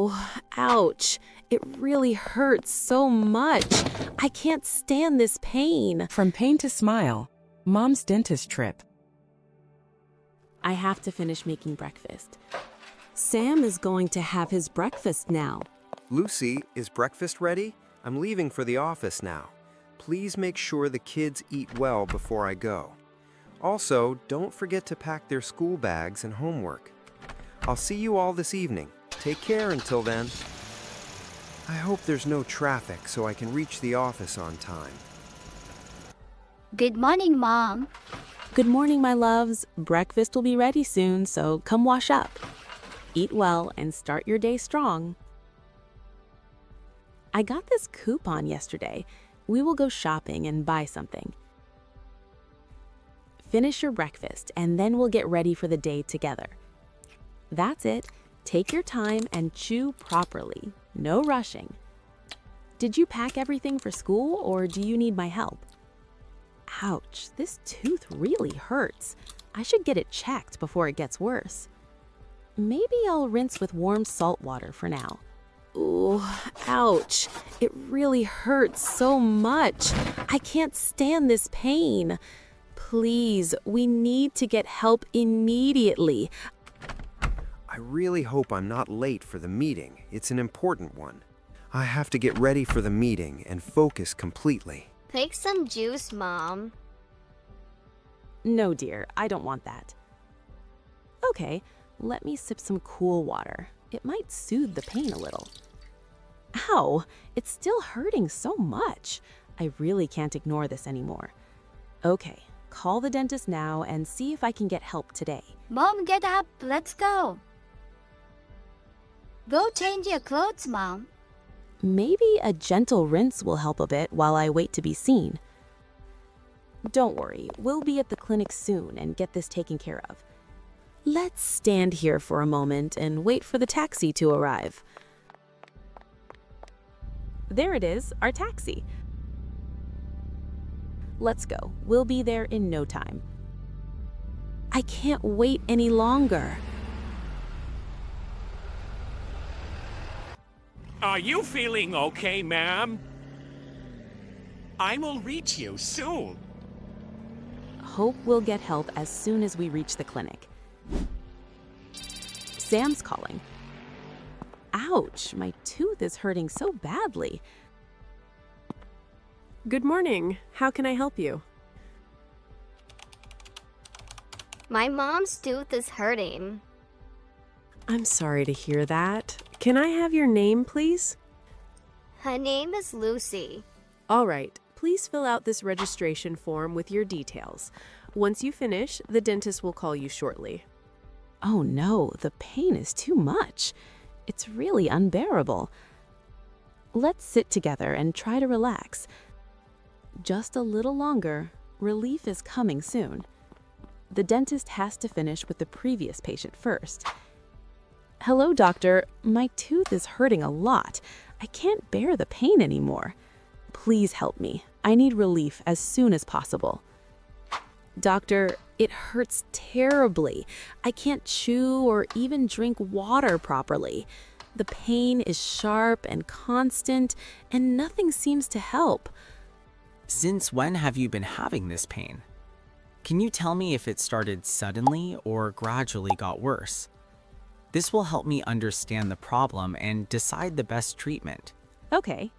Oh, ouch. It really hurts so much. I can't stand this pain. From pain to smile, Mom's dentist trip. I have to finish making breakfast. Sam is going to have his breakfast now. Lucy, is breakfast ready? I'm leaving for the office now. Please make sure the kids eat well before I go. Also, don't forget to pack their school bags and homework. I'll see you all this evening. Take care until then. I hope there's no traffic so I can reach the office on time. Good morning, Mom. Good morning, my loves. Breakfast will be ready soon, so come wash up. Eat well and start your day strong. I got this coupon yesterday. We will go shopping and buy something. Finish your breakfast and then we'll get ready for the day together. That's it. Take your time and chew properly. No rushing. Did you pack everything for school or do you need my help? Ouch, this tooth really hurts. I should get it checked before it gets worse. Maybe I'll rinse with warm salt water for now. Ooh, ouch. It really hurts so much. I can't stand this pain. Please, we need to get help immediately. I really hope I'm not late for the meeting. It's an important one. I have to get ready for the meeting and focus completely. Take some juice, Mom. No, dear, I don't want that. Okay, let me sip some cool water. It might soothe the pain a little. Ow, it's still hurting so much. I really can't ignore this anymore. Okay, call the dentist now and see if I can get help today. Mom, get up. Let's go. Go change your clothes, Mom. Maybe a gentle rinse will help a bit while I wait to be seen. Don't worry, we'll be at the clinic soon and get this taken care of. Let's stand here for a moment and wait for the taxi to arrive. There it is, our taxi. Let's go. We'll be there in no time. I can't wait any longer. Are you feeling okay, ma'am? I will reach you soon. Hope we'll get help as soon as we reach the clinic. Sam's calling. Ouch, my tooth is hurting so badly. Good morning. How can I help you? My mom's tooth is hurting. I'm sorry to hear that. Can I have your name, please? Her name is Lucy. All right. Please fill out this registration form with your details. Once you finish, the dentist will call you shortly. Oh no, the pain is too much. It's really unbearable. Let's sit together and try to relax. Just a little longer. Relief is coming soon. The dentist has to finish with the previous patient first. Hello, doctor. My tooth is hurting a lot. I can't bear the pain anymore. Please help me. I need relief as soon as possible. Doctor, it hurts terribly. I can't chew or even drink water properly. The pain is sharp and constant, and nothing seems to help. Since when have you been having this pain? Can you tell me if it started suddenly or gradually got worse? This will help me understand the problem and decide the best treatment. Okay.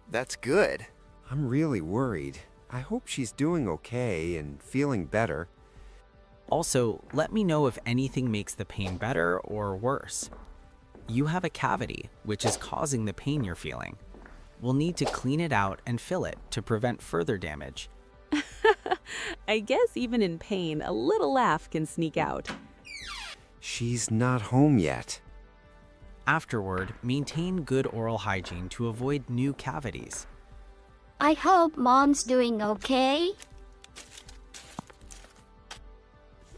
That's good. I'm really worried. I hope she's doing okay and feeling better. Also, let me know if anything makes the pain better or worse. You have a cavity, which is causing the pain you're feeling. We'll need to clean it out and fill it to prevent further damage. I guess even in pain, a little laugh can sneak out. She's not home yet. Afterward, maintain good oral hygiene to avoid new cavities. I hope Mom's doing okay.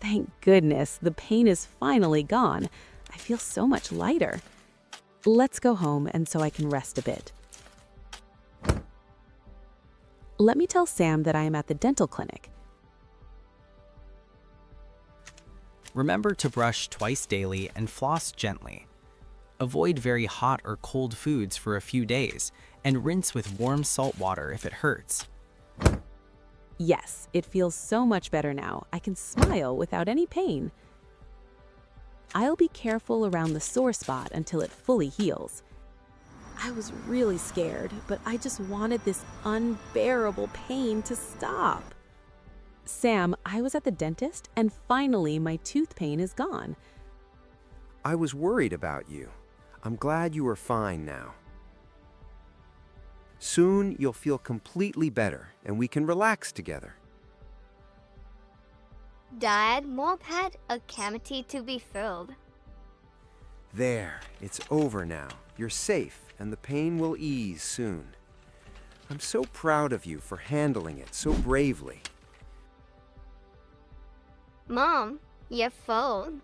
Thank goodness, the pain is finally gone. I feel so much lighter. Let's go home and so I can rest a bit. Let me tell Sam that I am at the dental clinic. Remember to brush twice daily and floss gently. Avoid very hot or cold foods for a few days, and rinse with warm salt water if it hurts. Yes, it feels so much better now. I can smile without any pain. I'll be careful around the sore spot until it fully heals. I was really scared, but I just wanted this unbearable pain to stop. Sam, I was at the dentist, and finally my tooth pain is gone. I was worried about you. I'm glad you are fine now. Soon you'll feel completely better and we can relax together. Dad, Mom had a cavity to be filled. There, it's over now. You're safe and the pain will ease soon. I'm so proud of you for handling it so bravely. Mom, your phone.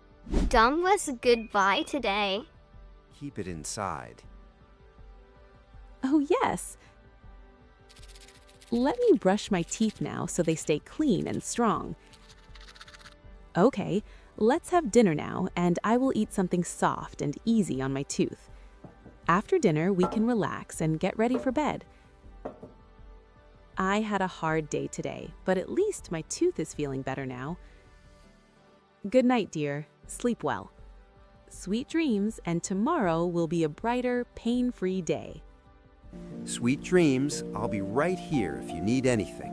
Dom was goodbye today. Keep it inside. Oh, yes. Let me brush my teeth now so they stay clean and strong. Okay, let's have dinner now, and I will eat something soft and easy on my tooth. After dinner, we can relax and get ready for bed. I had a hard day today, but at least my tooth is feeling better now. Good night, dear. Sleep well. Sweet dreams, and tomorrow will be a brighter, pain-free day. Sweet dreams. I'll be right here if you need anything.